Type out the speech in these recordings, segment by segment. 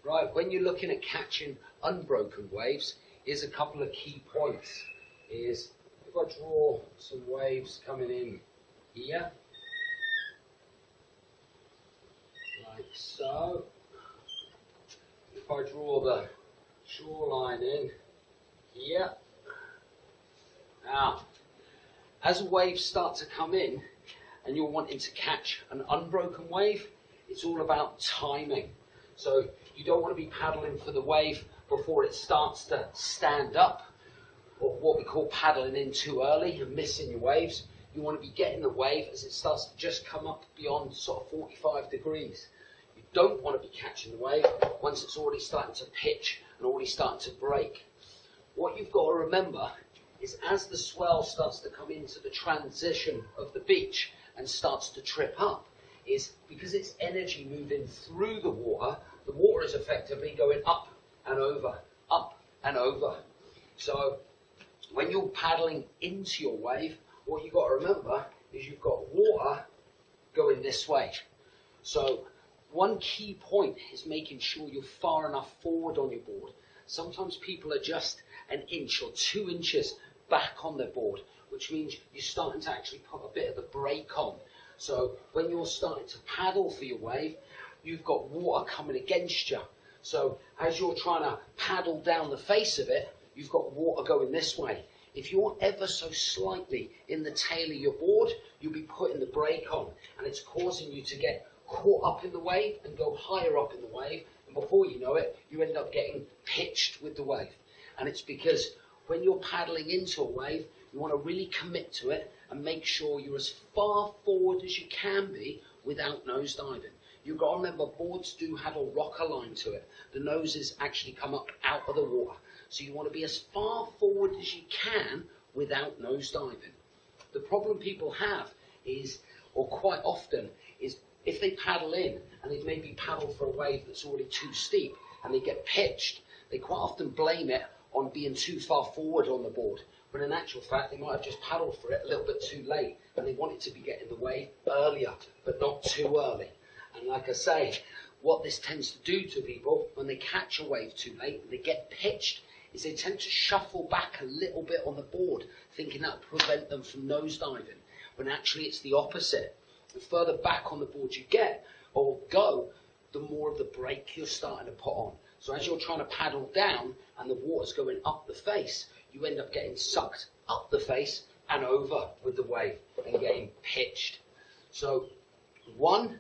Right, when you're looking at catching unbroken waves, here's a couple of key points. If I draw some waves coming in here, like so. If I draw the shoreline in here. Now, as waves start to come in and you're wanting to catch an unbroken wave, it's all about timing. So you don't want to be paddling for the wave before it starts to stand up, or what we call paddling in too early and missing your waves. You want to be getting the wave as it starts to just come up beyond sort of 45 degrees. You don't want to be catching the wave once it's already starting to pitch and already starting to break. What you've got to remember is as the swell starts to come into the transition of the beach and starts to trip up, is because it's energy moving through the water is effectively going up and over, up and over. So when you're paddling into your wave, what you've got to remember is you've got water going this way. So one key point is making sure you're far enough forward on your board. Sometimes people are just an inch or 2 inches back on their board, which means you're starting to actually put a bit of the brake on. So when you're starting to paddle for your wave, you've got water coming against you. So as you're trying to paddle down the face of it, you've got water going this way. If you're ever so slightly in the tail of your board, you'll be putting the brake on, and it's causing you to get caught up in the wave and go higher up in the wave, and before you know it, you end up getting pitched with the wave. And it's because when you're paddling into a wave, you want to really commit to it and make sure you're as far forward as you can be without nose diving. You've got to remember, boards do have a rocker line to it. The noses actually come up out of the water. So you want to be as far forward as you can without nose diving. The problem people have is, or quite often, is if they paddle in and they maybe paddle for a wave that's already too steep and they get pitched, they quite often blame it on being too far forward on the board. But in actual fact, they might have just paddled for it a little bit too late and they wanted to be getting the wave earlier, but not too early. And like I say, what this tends to do to people when they catch a wave too late and they get pitched is they tend to shuffle back a little bit on the board, thinking that will prevent them from nosediving. When actually it's the opposite. The further back on the board you get or go, the more of the brake you're starting to put on. So as you're trying to paddle down and the water's going up the face, you end up getting sucked up the face and over with the wave and getting pitched. So one,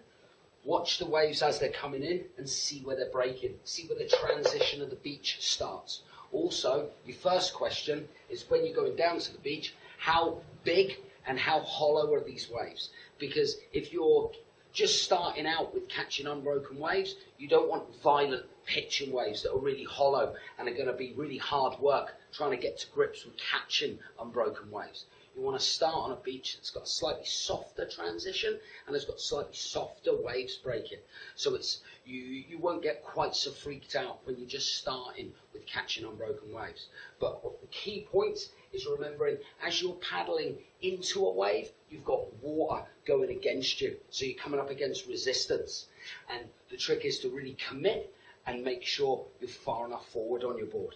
watch the waves as they're coming in and see where they're breaking. See where the transition of the beach starts. Also, your first question is when you're going down to the beach, how big and how hollow are these waves? Because if you're just starting out with catching unbroken waves, you don't want violent pitching waves that are really hollow and are going to be really hard work trying to get to grips with catching unbroken waves. You want to start on a beach that's got a slightly softer transition and has got slightly softer waves breaking. So it's you won't get quite so freaked out when you're just starting with catching unbroken waves. But the key point is remembering as you're paddling into a wave, you've got water going against you. So you're coming up against resistance. And the trick is to really commit and make sure you're far enough forward on your board.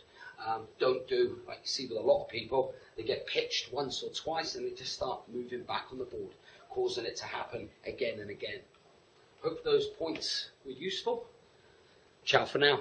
Don't do, like you see with a lot of people, they get pitched once or twice and they just start moving back on the board, causing it to happen again and again. Hope those points were useful. Ciao for now.